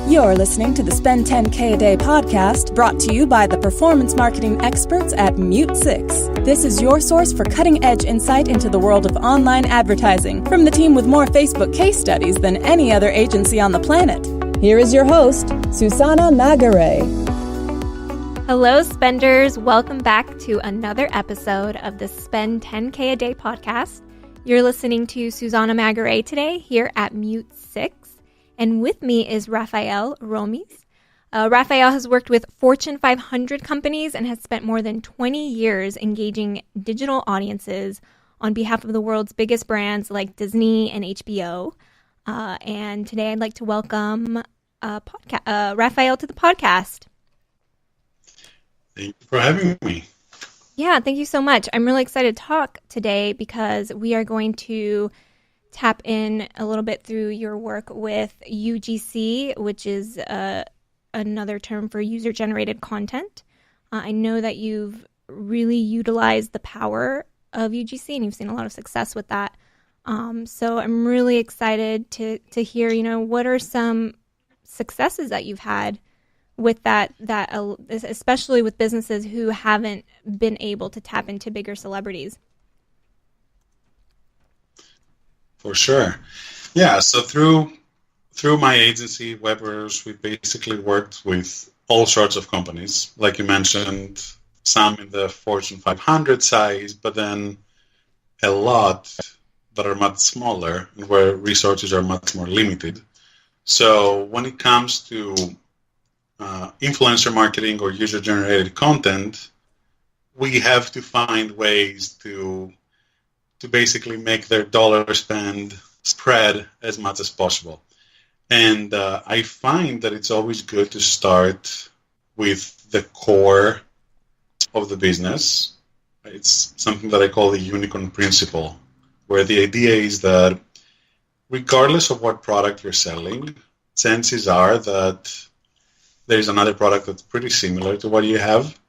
You're listening to the Spend 10K a Day podcast, brought to you by the performance marketing experts at Mute 6. This is your source for cutting-edge insight into the world of online advertising from the team with more Facebook case studies than any other agency on the planet. Here is your host, Susana and Hello, spenders. Welcome back to another episode of the Spend 10K a Day podcast. You're listening to Susana and today here at Mute 6. And with me is Rafael Romis. Rafael has worked with Fortune 500 companies and has spent more than 20 years engaging digital audiences on behalf of the world's biggest brands like Disney and HBO. And today I'd like to welcome Rafael to the podcast. Thank you for having me. Yeah, thank you so much. I'm really excited to talk today because we are going to tap in a little bit through your work with UGC, which is another term for user-generated content. I know that you've really utilized the power of UGC and you've seen a lot of success with that. So I'm really excited to hear, what are some successes that you've had with that, especially with businesses who haven't been able to tap into bigger celebrities. For sure. Yeah, so through my agency, Webbers, we basically worked with all sorts of companies. Like you mentioned, some in the Fortune 500 size, but then a lot that are much smaller and where resources are much more limited. So when it comes to influencer marketing or user-generated content, we have to find ways to basically make their dollar spend spread as much as possible. And I find that it's always good to start with the core of the business. It's something that I call the unicorn principle, where the idea is that regardless of what product you're selling, chances are that there's another product that's pretty similar to what you have.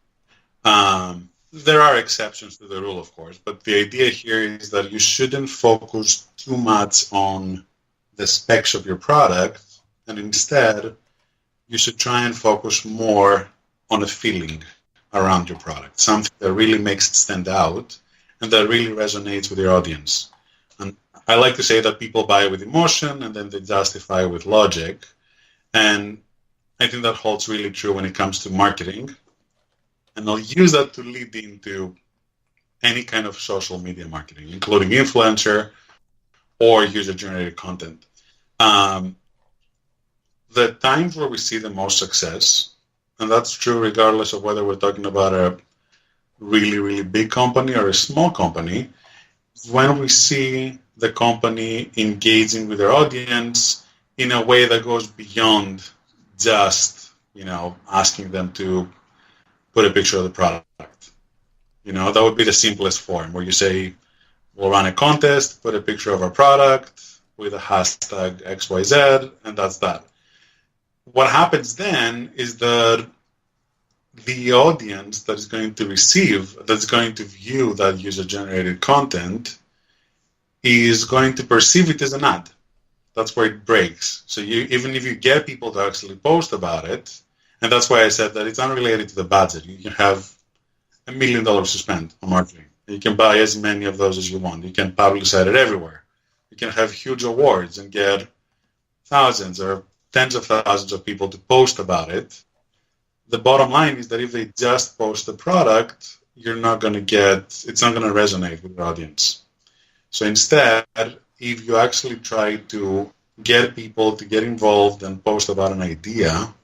There are exceptions to the rule, of course, but the idea here is that you shouldn't focus too much on the specs of your product, and instead, you should try and focus more on a feeling around your product, something that really makes it stand out and that really resonates with your audience. And I like to say that people buy with emotion and then they justify with logic, and I think that holds really true when it comes to marketing. And I'll use that to lead into any kind of social media marketing, including influencer or user-generated content. The times where we see the most success, and that's true regardless of whether we're talking about a really, really big company or a small company, is when we see the company engaging with their audience in a way that goes beyond just, asking them to put a picture of the product. That would be the simplest form, where you say, we'll run a contest, put a picture of our product with a hashtag XYZ, and that's that. What happens then is that the audience that is going to that's going to view that user-generated content is going to perceive it as an ad. That's where it breaks. So even if you get people to actually post about it, and that's why I said that it's unrelated to the budget. You can have $1 million to spend on marketing. You can buy as many of those as you want. You can publicize it everywhere. You can have huge awards and get thousands or tens of thousands of people to post about it. The bottom line is that if they just post the product, it's not going to resonate with your audience. So instead, if you actually try to get people to get involved and post about an idea,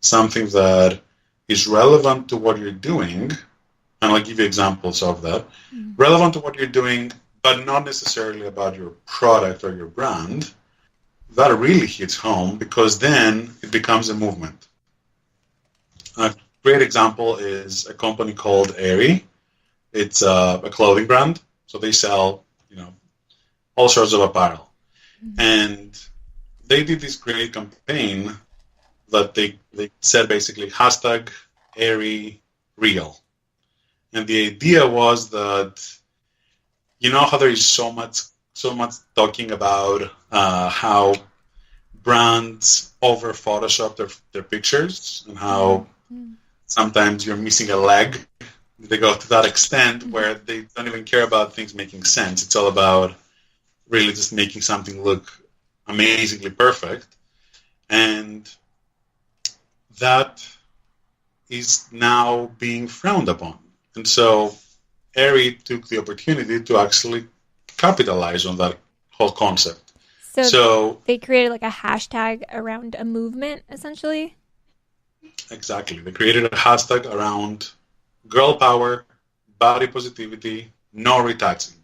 something that is relevant to what you're doing, and I'll give you examples of that, relevant to what you're doing, but not necessarily about your product or your brand, that really hits home because then it becomes a movement. A great example is a company called Aerie. It's a clothing brand, so they sell, all sorts of apparel. And they did this great campaign that they said basically hashtag Aerie real. And the idea was that, how there is so much talking about how brands over Photoshop their pictures, and how sometimes you're missing a leg. They go to that extent where they don't even care about things making sense. It's all about really just making something look amazingly perfect. And that is now being frowned upon. And so Aerie took the opportunity to actually capitalize on that whole concept. So they created like a hashtag around a movement, essentially? Exactly. They created a hashtag around girl power, body positivity, no retouching.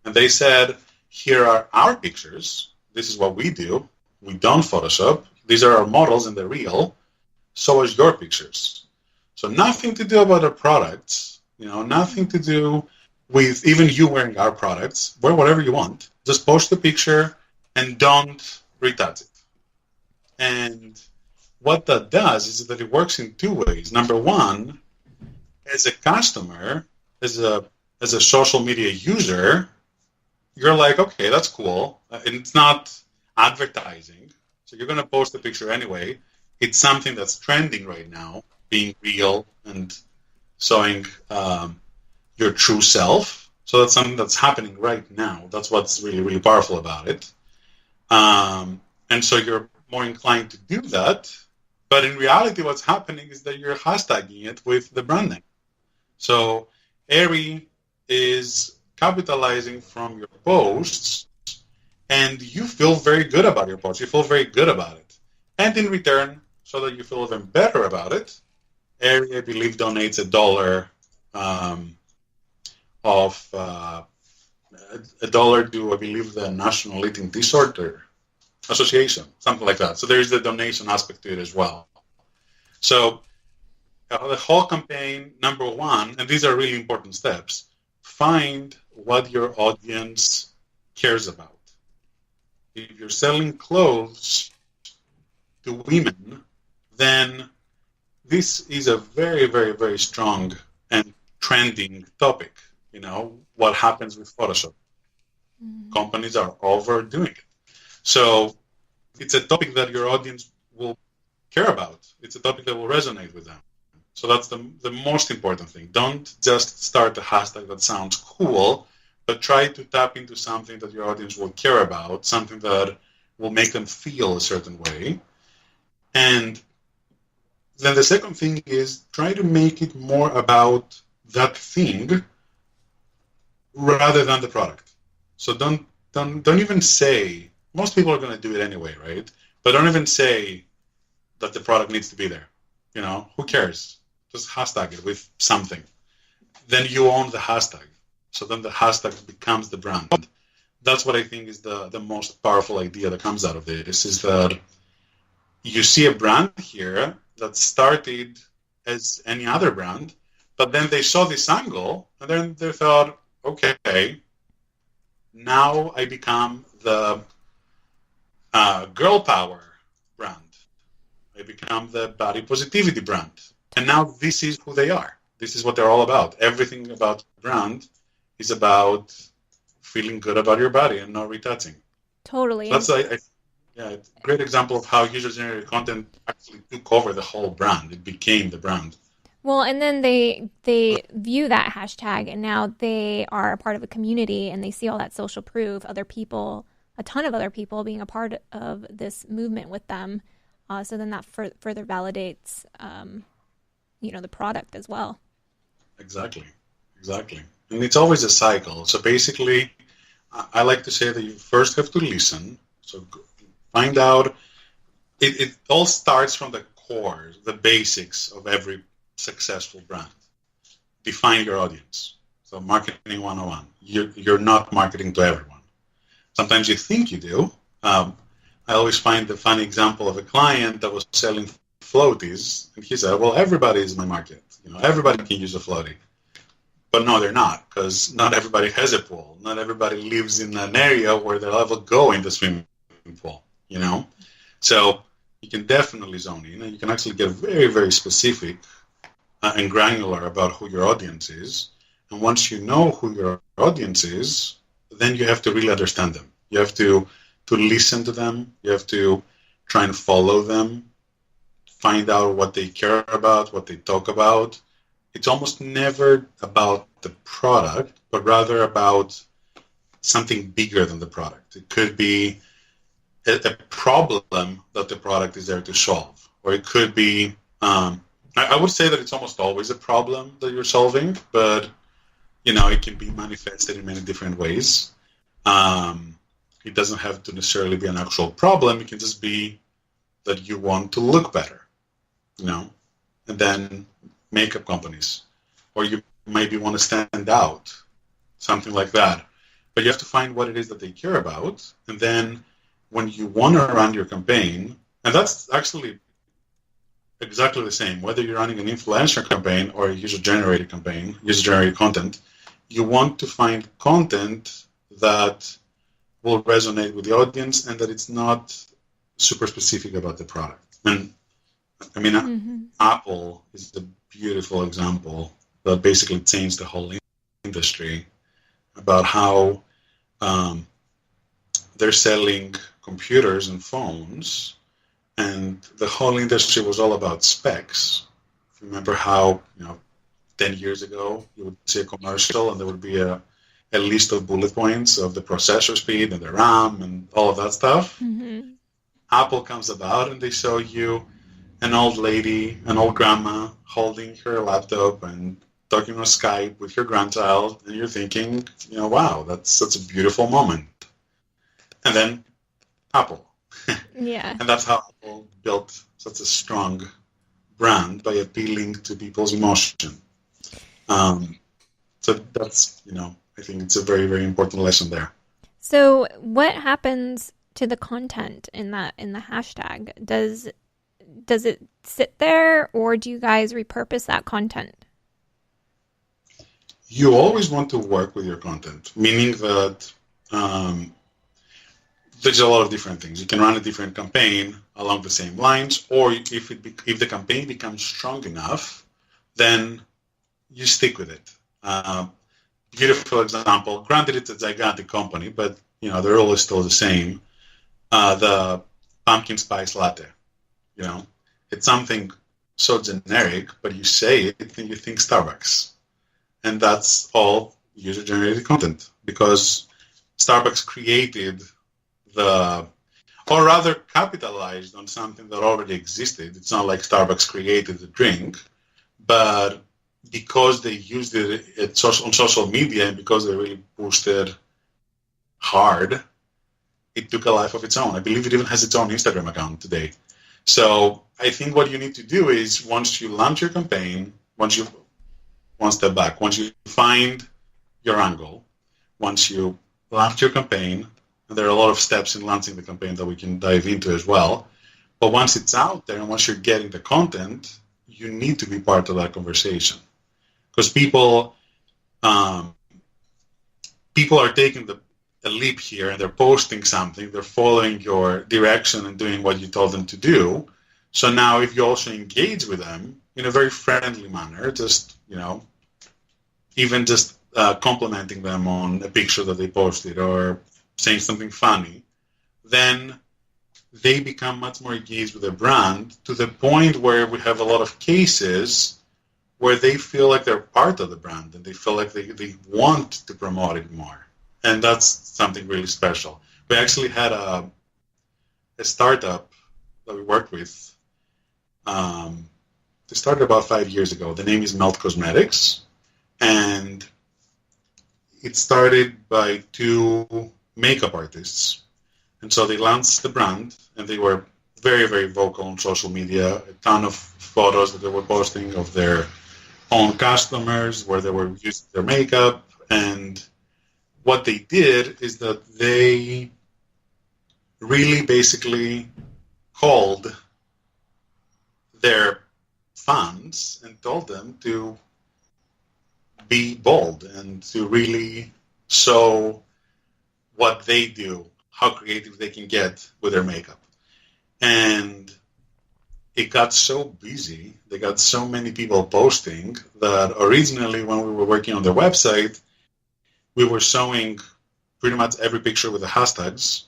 And they said, here are our pictures. This is what we do. We don't Photoshop. These are our models and they're real. So is your pictures. So nothing to do about our products, nothing to do with even you wearing our products. Wear whatever you want. Just post the picture and don't retouch it. And what that does is that it works in two ways. Number one, as a customer, as a social media user, you're like, okay, that's cool. And it's not advertising. So you're going to post the picture anyway. It's something that's trending right now, being real and showing your true self. So that's something that's happening right now. That's what's really, really powerful about it. And so you're more inclined to do that. But in reality, what's happening is that you're hashtagging it with the brand name. So Aerie is capitalizing from your posts, and you feel very good about your posts. You feel very good about it. And in return, so that you feel even better about it, Aerie, I believe, donates $1 to, I believe, the National Eating Disorder Association, something like that. So there is the donation aspect to it as well. So the whole campaign, number one, and these are really important steps, find what your audience cares about. If you're selling clothes to women, then this is a very, very, very strong and trending topic. What happens with Photoshop. Companies are overdoing it. So it's a topic that your audience will care about. It's a topic that will resonate with them. So that's the most important thing. Don't just start a hashtag that sounds cool, but try to tap into something that your audience will care about, something that will make them feel a certain way. And then the second thing is try to make it more about that thing rather than the product. So don't even say, most people are going to do it anyway, right? But don't even say that the product needs to be there. Who cares? Just hashtag it with something. Then you own the hashtag. So then the hashtag becomes the brand. That's what I think is the most powerful idea that comes out of this, is that you see a brand here that started as any other brand, but then they saw this angle, and then they thought, okay, now I become the girl power brand. I become the body positivity brand. And now this is who they are. This is what they're all about. Everything about the brand is about feeling good about your body and not retouching. Totally. That's a great example of how user-generated content actually took over the whole brand. It became the brand. Well, and then they view that hashtag, and now they are a part of a community, and they see all that social proof, other people, a ton of other people being a part of this movement with them. So then that further validates, the product as well. Exactly. And it's always a cycle. So basically, I like to say that you first have to listen. So find out. It all starts from the core, the basics of every successful brand. Define your audience. So marketing 101. You're not marketing to everyone. Sometimes you think you do. I always find the funny example of a client that was selling floaties, and he said, well, everybody is my market. Everybody can use a floatie. But no, they're not, because not everybody has a pool. Not everybody lives in an area where they'll ever go in the swimming pool, So you can definitely zone in, and you can actually get very, very specific and granular about who your audience is. And once you know who your audience is, then you have to really understand them. You have to listen to them. You have to try and follow them, find out what they care about, what they talk about. It's almost never about the product, but rather about something bigger than the product. It could be a problem that the product is there to solve, or it could be, I would say that it's almost always a problem that you're solving, but it can be manifested in many different ways. It doesn't have to necessarily be an actual problem. It can just be that you want to look better, and then makeup companies, or you maybe want to stand out, something like that. But you have to find what it is that they care about, and then when you want to run your campaign, and that's actually exactly the same, whether you're running an influencer campaign or a user-generated campaign, user-generated content, you want to find content that will resonate with the audience and that it's not super specific about the product. And Apple is a beautiful example that basically changed the whole industry about how they're selling computers and phones, and the whole industry was all about specs. If you remember how, 10 years ago, you would see a commercial and there would be a list of bullet points of the processor speed and the RAM and all of that stuff. Mm-hmm. Apple comes about and they show you an old lady, an old grandma holding her laptop and talking on Skype with her grandchild, and you're thinking, wow, that's such a beautiful moment. And then Apple. Yeah. And that's how Apple built such a strong brand, by appealing to people's emotion. So that's, I think it's a very, very important lesson there. So what happens to the content in the hashtag? Does it sit there, or do you guys repurpose that content? You always want to work with your content, meaning that there's a lot of different things. You can run a different campaign along the same lines, or if the campaign becomes strong enough, then you stick with it. Beautiful example. Granted, it's a gigantic company, but the role is still the same. The pumpkin spice latte. It's something so generic, but you say it and you think Starbucks, and that's all user-generated content because Starbucks created or rather capitalized on something that already existed. It's not like Starbucks created the drink, but because they used it on social media and because they really boosted hard, it took a life of its own. I believe it even has its own Instagram account today. So I think what you need to do is once you launch your campaign, one step back, once you find your angle, once you launch your campaign, and there are a lot of steps in launching the campaign that we can dive into as well. But once it's out there and once you're getting the content, you need to be part of that conversation. Because people are taking a leap here and they're posting something, they're following your direction and doing what you told them to do. So now if you also engage with them in a very friendly manner, just, even just complimenting them on a picture that they posted or saying something funny, then they become much more engaged with the brand to the point where we have a lot of cases where they feel like they're part of the brand and they feel like they want to promote it more. And that's something really special. We actually had a startup that we worked with. They started about 5 years ago. The name is Melt Cosmetics. And it started by 2 makeup artists. And so they launched the brand, and they were very, very vocal on social media, a ton of photos that they were posting of their own customers where they were using their makeup. And what they did is that they really basically called their fans and told them to be bold and to really show what they do, how creative they can get with their makeup. And it got so busy, they got so many people posting that originally when we were working on their website, we were showing pretty much every picture with the hashtags.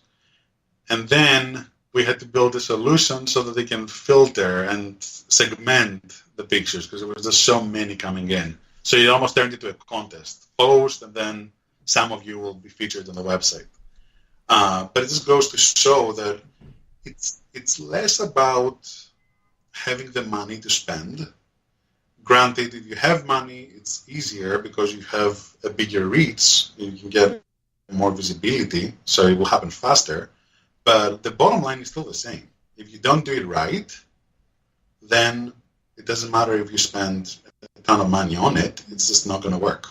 And then we had to build a solution so that they can filter and segment the pictures because there was just so many coming in. So it almost turned into a contest. Post, and then some of you will be featured on the website. But it just goes to show that it's less about having the money to spend. Granted, if you have money, it's easier because you have a bigger reach. You can get more visibility, so it will happen faster. But the bottom line is still the same. If you don't do it right, then it doesn't matter if you spend a ton of money on it. It's just not going to work.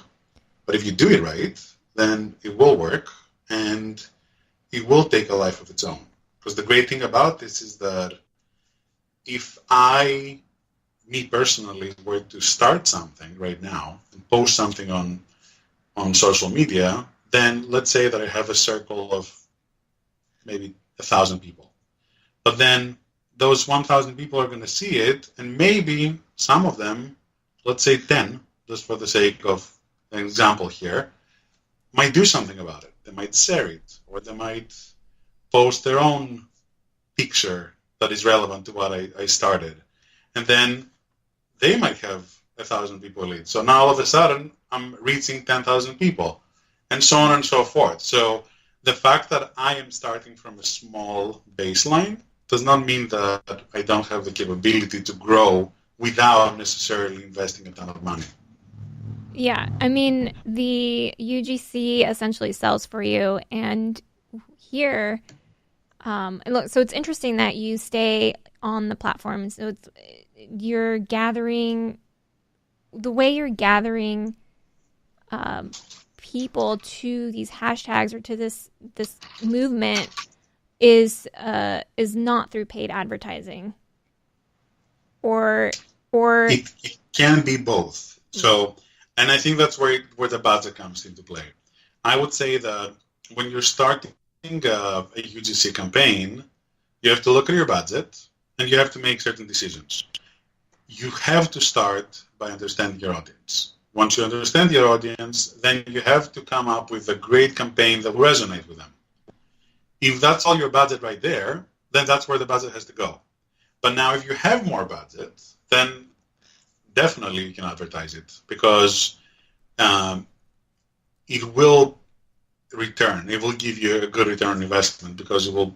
But if you do it right, then it will work, and it will take a life of its own. Because the great thing about this is that if me personally, were to start something right now and post something on social media, then let's say that I have a circle of maybe 1,000 people. But then those 1,000 people are going to see it, and maybe some of them, let's say 10, just for the sake of an example here, might do something about it. They might share it, or they might post their own picture that is relevant to what I started. And then they might have 1,000 people lead. So now all of a sudden, I'm reaching 10,000 people, and so on and so forth. So the fact that I am starting from a small baseline does not mean that I don't have the capability to grow without necessarily investing a ton of money. Yeah, I mean, the UGC essentially sells for you, and here, look, so it's interesting that you stay on the platform. So you're gathering, the way you're gathering people to these hashtags or to this movement is not through paid advertising, or it can be both. So. And I think that's where the budget comes into play. I would say that when you're starting a UGC campaign, you have to look at your budget and you have to make certain decisions. You have to start by understanding your audience. Once you understand your audience, then you have to come up with a great campaign that will resonate with them. If that's all your budget right there, then that's where the budget has to go. But now if you have more budget, then definitely you can advertise it, because it will return. It will give you a good return on investment, because it will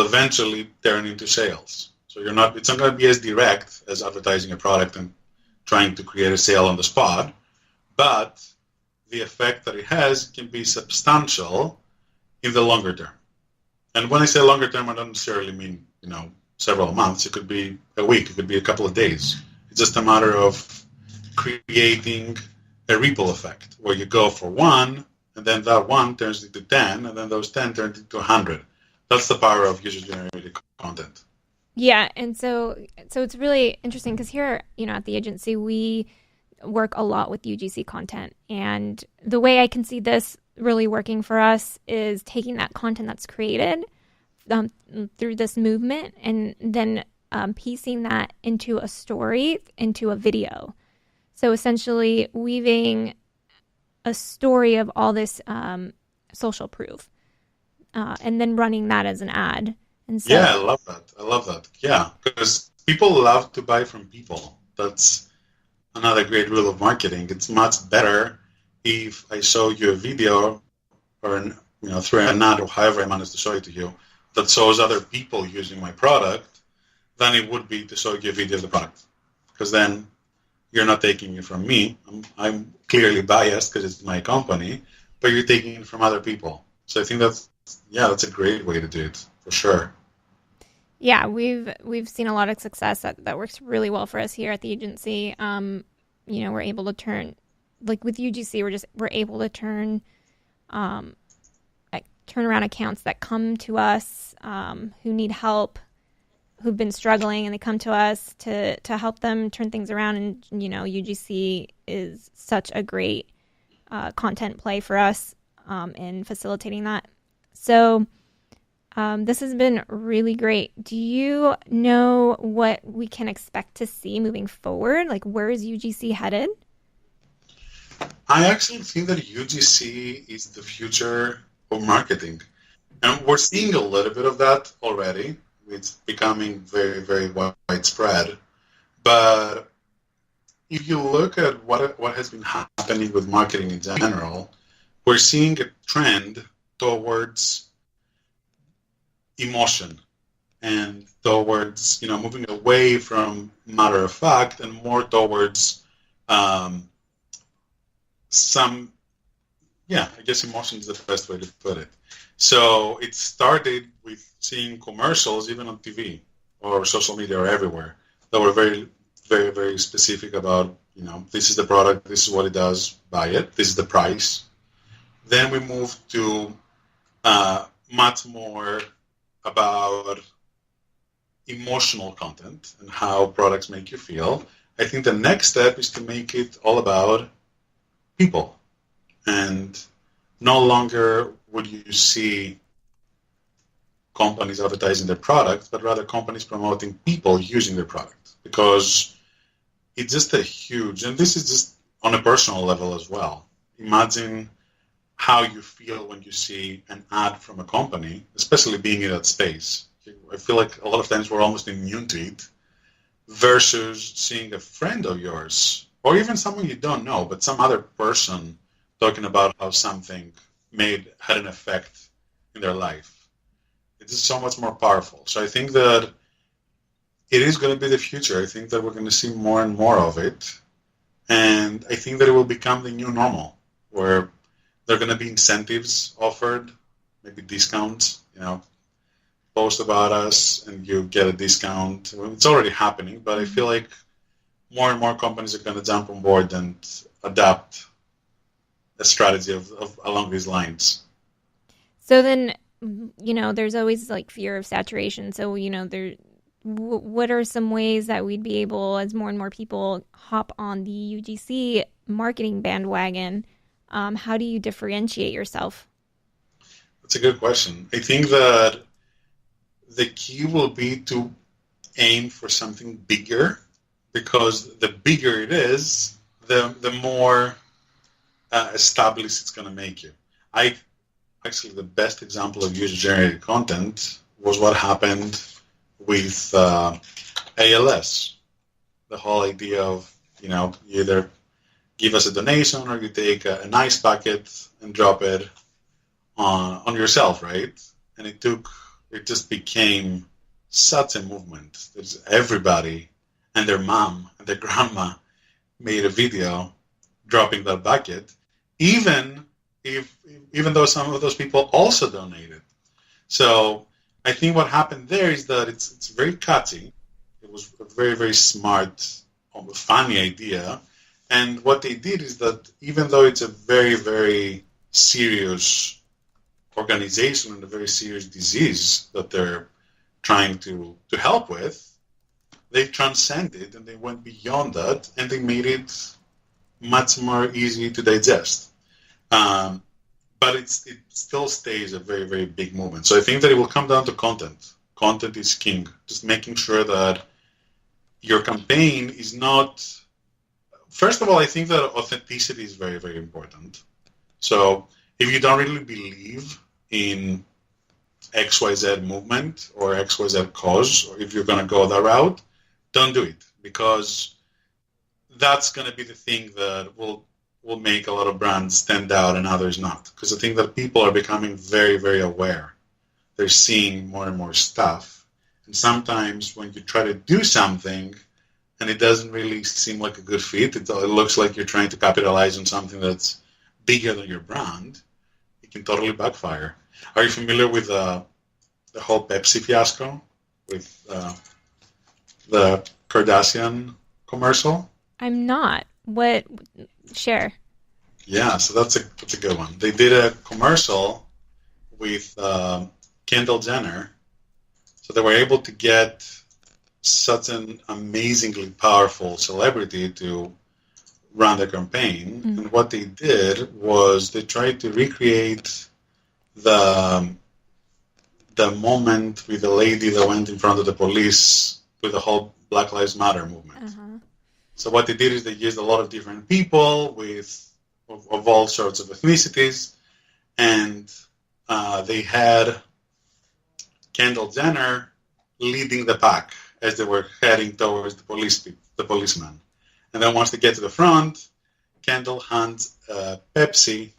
eventually turn into sales. So it's not going to be as direct as advertising a product and trying to create a sale on the spot, but the effect that it has can be substantial in the longer term. And when I say longer term, I don't necessarily mean several months. It could be a week. It could be a couple of days. It's just a matter of creating a ripple effect where you go for one, and then that one turns into 10, and then those 10 turn into 100. That's the power of user-generated content. Yeah, and so it's really interesting because here, at the agency, we work a lot with UGC content. And the way I can see this really working for us is taking that content that's created through this movement and then piecing that into a story, into a video. So essentially weaving a story of all this social proof and then running that as an ad. And so, yeah, I love that. Yeah, because people love to buy from people. That's another great rule of marketing. It's much better if I show you a video or through an ad or however I manage to show it to you that shows other people using my product than it would be to show you a video of the product. Because then you're not taking it from me. I'm clearly biased because it's my company, but you're taking it from other people. So I think that's a great way to do it, for sure. Yeah, we've seen a lot of success that works really well for us here at the agency. We're able to turn, like with UGC, we're able to turn around accounts that come to us who need help, who've been struggling, and they come to us to help them turn things around. And UGC is such a great content play for us in facilitating that. So this has been really great. Do you know what we can expect to see moving forward? Like, where is UGC headed? I actually think that UGC is the future of marketing. And we're seeing a little bit of that already. It's becoming very, very widespread. But if you look at what has been happening with marketing in general, we're seeing a trend towards emotion and towards, moving away from matter of fact and more towards I guess emotion is the best way to put it. So it started with seeing commercials, even on TV or social media or everywhere, that were very, very, very specific about, this is the product, this is what it does, buy it, this is the price. Then we moved to much more about emotional content and how products make you feel. I think the next step is to make it all about people. And no longer would you see companies advertising their product, but rather companies promoting people using their product. Because it's just a huge, and this is just on a personal level as well. Imagine how you feel when you see an ad from a company, especially being in that space. I feel like a lot of times we're almost immune to it, versus seeing a friend of yours, or even someone you don't know, but some other person talking about how something had an effect in their life. It is so much more powerful. So I think that it is going to be the future. I think that we're going to see more and more of it. And I think that it will become the new normal, where there are going to be incentives offered, maybe discounts, post about us and you get a discount. It's already happening, but I feel like more and more companies are going to jump on board and adapt a strategy of along these lines. So then, there's always like fear of saturation. So, what are some ways that we'd be able, as more and more people hop on the UGC marketing bandwagon, how do you differentiate yourself? That's a good question. I think that the key will be to aim for something bigger, because the bigger it is, the more established it's going to make you. Actually, the best example of user-generated content was what happened with ALS. The whole idea of, you either give us a donation or you take an ice bucket and drop it on yourself, right? And it just became such a movement. There's everybody and their mom and their grandma made a video dropping that bucket, even though some of those people also donated. So I think what happened there is that it's very catchy. It was a very, very smart, almost funny idea. And what they did is that even though it's a very, very serious organization and a very serious disease that they're trying to help with, they transcended and they went beyond that and they made it much more easy to digest. But it still stays a very, very big movement. So I think that it will come down to content. Content is king. Just making sure that your campaign is not... First of all, I think that authenticity is very, very important. So if you don't really believe in XYZ movement or XYZ cause, or if you're going to go that route, don't do it, because that's going to be the thing that will make a lot of brands stand out and others not. Because I think that people are becoming very, very aware. They're seeing more and more stuff. And sometimes when you try to do something and it doesn't really seem like a good fit, it looks like you're trying to capitalize on something that's bigger than your brand, it can totally backfire. Are you familiar with the whole Pepsi fiasco with the Kardashian commercial? I'm not. What? Share. Yeah, so that's a good one. They did a commercial with Kendall Jenner. So they were able to get such an amazingly powerful celebrity to run the campaign. Mm-hmm. And what they did was they tried to recreate the moment with the lady that went in front of the police with the whole Black Lives Matter movement. Uh-huh. So what they did is they used a lot of different people of all sorts of ethnicities, and they had Kendall Jenner leading the pack as they were heading towards the policeman. And then once they get to the front, Kendall hands Pepsi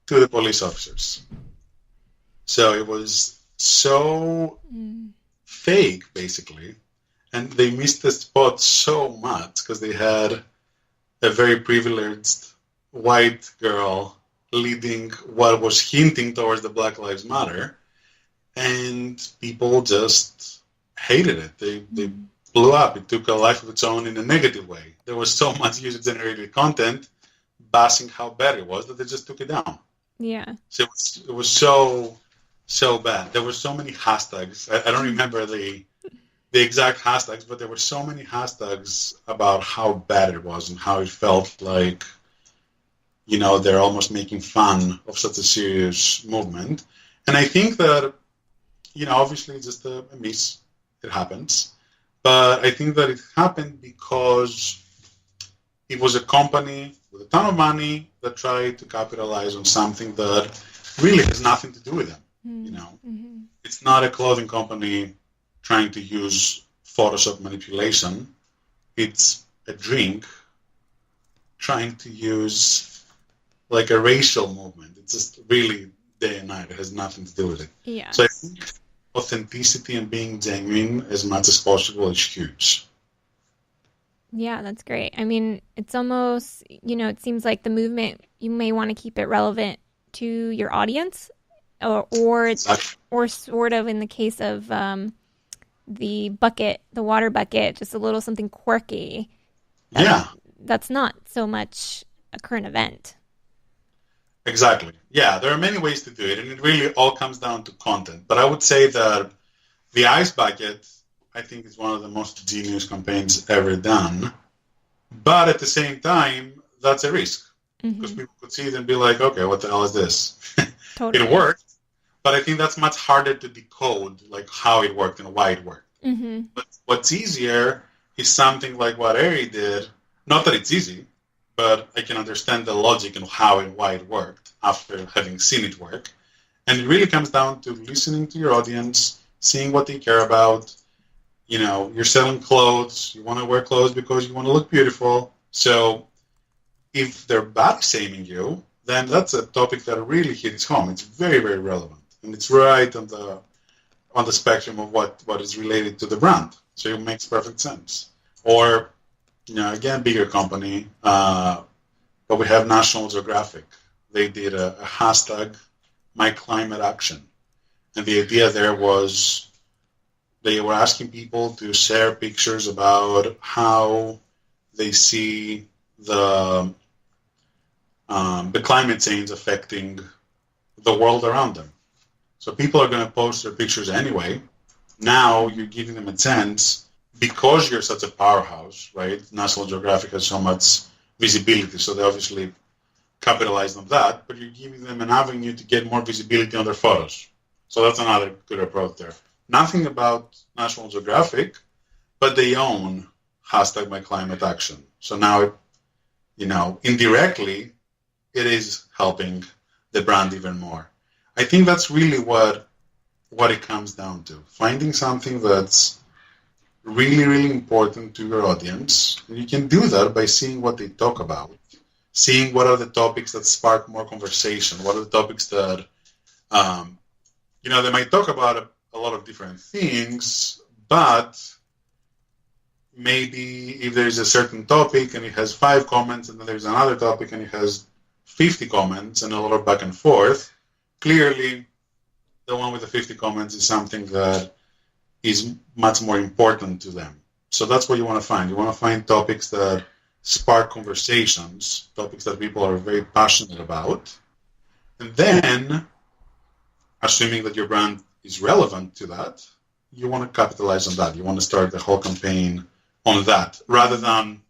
to the police officers. So it was so fake, basically. And they missed the spot so much because they had a very privileged white girl leading what was hinting towards the Black Lives Matter. And people just hated it. They blew up. It took a life of its own in a negative way. There was so much user-generated content bashing how bad it was that they just took it down. Yeah. So it was so bad. There were so many hashtags. I don't remember the exact hashtags, but there were so many hashtags about how bad it was and how it felt like, they're almost making fun of such a serious movement. And I think that, obviously it's just a miss. It happens. But I think that it happened because it was a company with a ton of money that tried to capitalize on something that really has nothing to do with them. It's not a clothing company trying to use Photoshop manipulation. It's a drink trying to use like a racial movement. It's just really day and night. It has nothing to do with it. Yeah. So I think authenticity and being genuine as much as possible is huge. Yeah, that's great. I mean, it's almost, it seems like the movement, you may want to keep it relevant to your audience or sort of in the case of the water bucket, just a little something quirky. That's not so much a current event. Exactly. Yeah, there are many ways to do it, and it really all comes down to content. But I would say that the ice bucket, I think, is one of the most genius campaigns ever done. But at the same time, that's a risk. Because people could see it and be like, okay, what the hell is this? Totally. It worked, but I think that's much harder to decode, like how it worked and why it worked. But what's easier is something like what Ari did. Not that it's easy, but I can understand the logic and how and why it worked after having seen it work. And it really comes down to listening to your audience, seeing what they care about. You're selling clothes. You want to wear clothes because you want to look beautiful. So if they're body shaming you, then that's a topic that really hits home. It's very, very relevant. And it's right on the spectrum of what is related to the brand. So it makes perfect sense. Or, again, bigger company, but we have National Geographic. They did a hashtag, My Climate Action. And the idea there was they were asking people to share pictures about how they see the climate change affecting the world around them. So people are going to post their pictures anyway. Now you're giving them a chance, because you're such a powerhouse, right? National Geographic has so much visibility, so they obviously capitalized on that, but you're giving them an avenue to get more visibility on their photos. So that's another good approach there. Nothing about National Geographic, but they own hashtag My Climate Action. So now, indirectly, it is helping the brand even more. I think that's really what it comes down to. Finding something that's really, really important to your audience. And you can do that by seeing what they talk about, seeing what are the topics that spark more conversation, what are the topics that, they might talk about a lot of different things, but maybe if there's a certain topic and it has 5 comments and then there's another topic and it has 50 comments and a lot of back and forth, clearly the one with the 50 comments is something that is much more important to them. So that's what you want to find. You want to find topics that spark conversations, topics that people are very passionate about. And then, assuming that your brand is relevant to that, you want to capitalize on that. You want to start the whole campaign on that, rather than,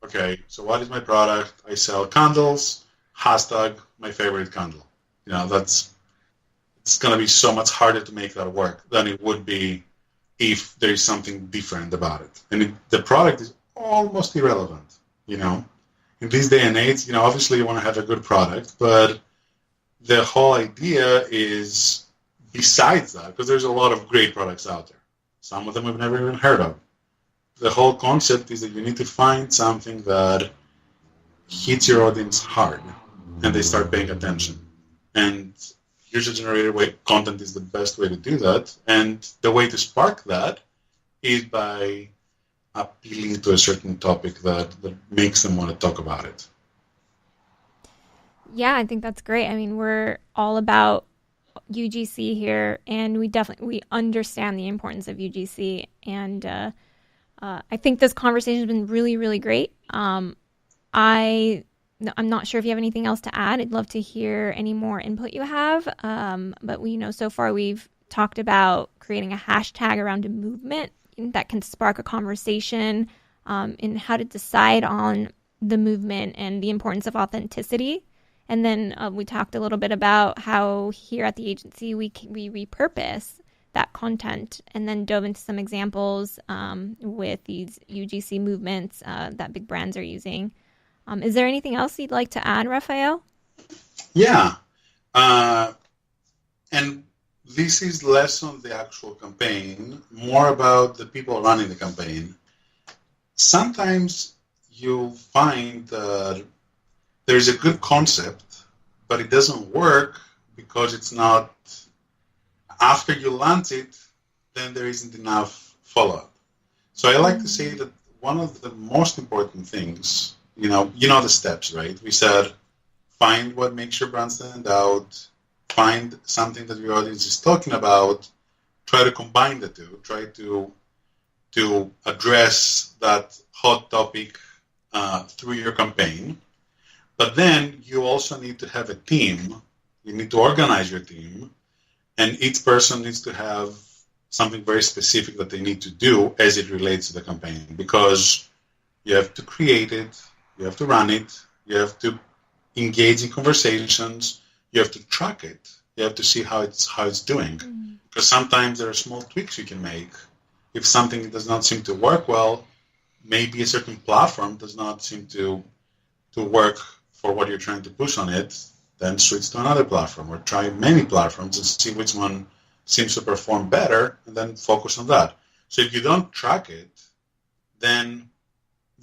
okay, so what is my product? I sell candles, hashtag my favorite candle. It's going to be so much harder to make that work than it would be if there is something different about it. And the product is almost irrelevant, In this day and age, obviously you want to have a good product, but the whole idea is besides that, because there's a lot of great products out there, some of them we've never even heard of. The whole concept is that you need to find something that hits your audience hard, and they start paying attention. And user-generated content is the best way to do that. And the way to spark that is by appealing to a certain topic that makes them want to talk about it. Yeah, I think that's great. I mean, we're all about UGC here, and we understand the importance of UGC. And I think this conversation has been really, really great. I'm not sure if you have anything else to add. I'd love to hear any more input you have. But so far we've talked about creating a hashtag around a movement that can spark a conversation, in how to decide on the movement and the importance of authenticity. And then we talked a little bit about how here at the agency we repurpose that content, and then dove into some examples with these UGC movements that big brands are using. Is there anything else you'd like to add, Rafael? Yeah. And this is less on the actual campaign, more about the people running the campaign. Sometimes you'll find that there's a good concept, but it doesn't work because it's not, after you launch it, then there isn't enough follow-up. So I like to say that one of the most important things, you know the steps, right? We said, find what makes your brand stand out, find something that your audience is talking about, try to combine the two, try to address that hot topic through your campaign. But then you also need to have a team. You need to organize your team, and each person needs to have something very specific that they need to do as it relates to the campaign, because you have to create it, you have to run it, you have to engage in conversations, you have to track it, you have to see how it's doing. Because sometimes there are small tweaks you can make. If something does not seem to work well, maybe a certain platform does not seem to work for what you're trying to push on it, then switch to another platform or try many platforms and see which one seems to perform better, and then focus on that. So if you don't track it, then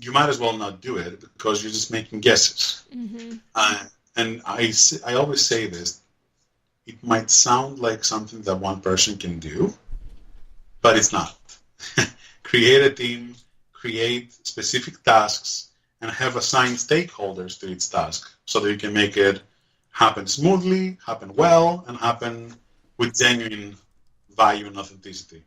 you might as well not do it, because you're just making guesses. Mm-hmm. And I always say this, it might sound like something that one person can do, but it's not. Create a team, create specific tasks, and have assigned stakeholders to each task so that you can make it happen smoothly, happen well, and happen with genuine value and authenticity.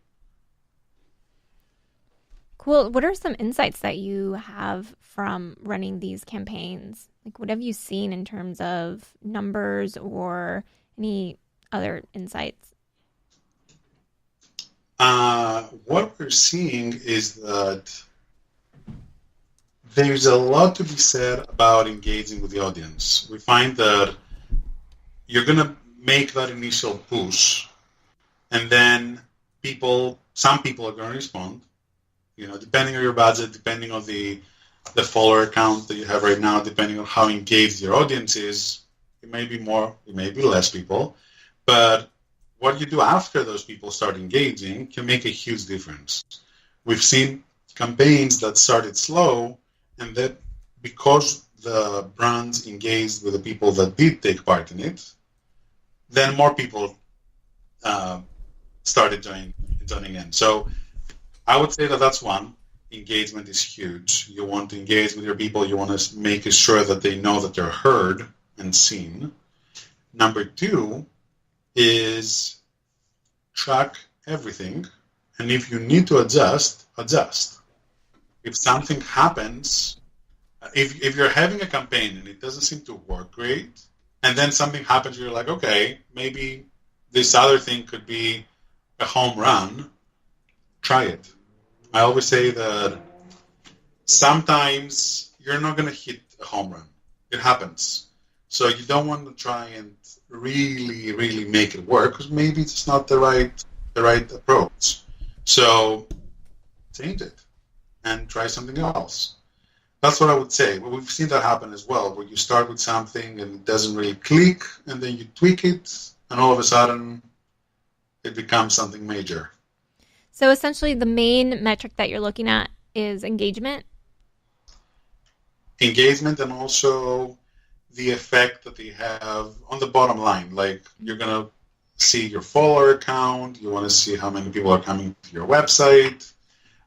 Cool. What are some insights that you have from running these campaigns? Like, what have you seen in terms of numbers or any other insights? What we're seeing is that there's a lot to be said about engaging with the audience. We find that you're going to make that initial push, and then some people are going to respond. Depending on your budget, depending on the follower count that you have right now, depending on how engaged your audience is, it may be more, it may be less people. But what you do after those people start engaging can make a huge difference. We've seen campaigns that started slow, and that because the brands engaged with the people that did take part in it, then more people started joining in. So I would say that that's one. Engagement is huge. You want to engage with your people. You want to make sure that they know that they're heard and seen. Number two is track everything. And if you need to adjust. If something happens, if you're having a campaign and it doesn't seem to work great, and then something happens, you're like, okay, maybe this other thing could be a home run, try it. I always say that sometimes you're not going to hit a home run. It happens. So you don't want to try and really, really make it work, because maybe it's not the right approach. So change it and try something else. That's what I would say. Well, we've seen that happen as well, where you start with something and it doesn't really click, and then you tweak it, and all of a sudden it becomes something major. So essentially the main metric that you're looking at is engagement? Engagement, and also the effect that they have on the bottom line. Like, you're going to see your follower count, you want to see how many people are coming to your website.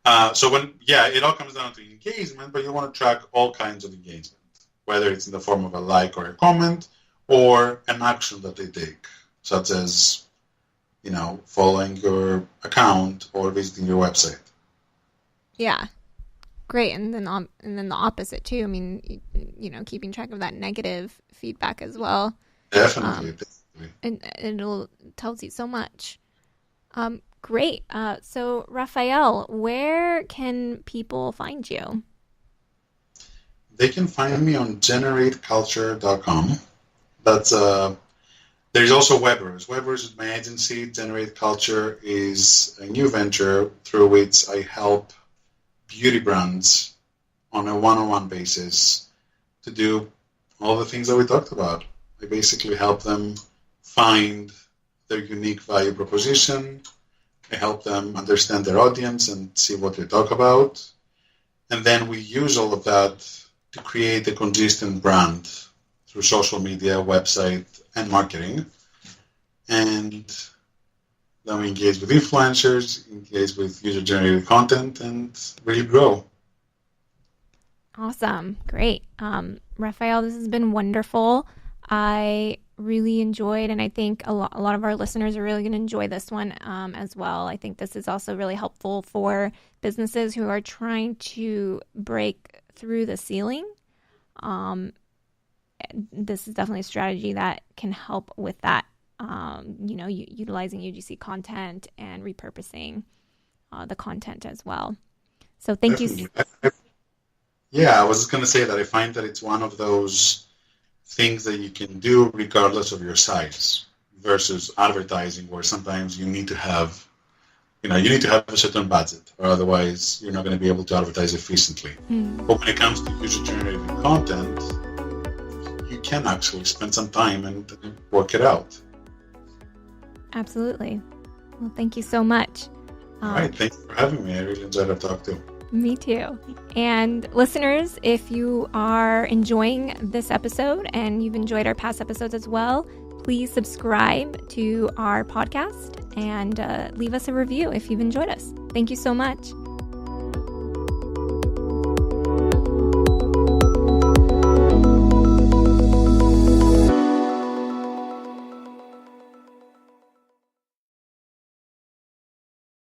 It all comes down to engagement, but you want to track all kinds of engagement, whether it's in the form of a like or a comment or an action that they take, such as, following your account or visiting your website. Yeah. Great. And then the opposite too. I mean, keeping track of that negative feedback as well. Definitely. And it'll tells you so much. Great. So Rafael, where can people find you? They can find me on generateculture.com. There's also Webbers. Webbers is my agency. Generate Culture is a new venture through which I help beauty brands on a one-on-one basis to do all the things that we talked about. I basically help them find their unique value proposition. I help them understand their audience and see what they talk about. And then we use all of that to create a consistent brand through social media, website, and marketing. And then we engage with influencers, engage with user-generated content, and really grow. Awesome. Great. Rafael, this has been wonderful. I really enjoyed, and I think a lot of our listeners are really going to enjoy this one as well. I think this is also really helpful for businesses who are trying to break through the ceiling. This is definitely a strategy that can help with that, utilizing UGC content and repurposing the content as well. So thank you. Yeah, I was just going to say that I find that it's one of those things that you can do regardless of your size versus advertising, where sometimes you need to have a certain budget, or otherwise you're not going to be able to advertise efficiently. But when it comes to user-generated content, you can actually spend some time and work it out. Absolutely. Well, thank you so much. All right, thanks for having me. I really enjoyed our talk too. Me too. And listeners, if you are enjoying this episode and you've enjoyed our past episodes as well, please subscribe to our podcast and leave us a review if you've enjoyed us. Thank you so much.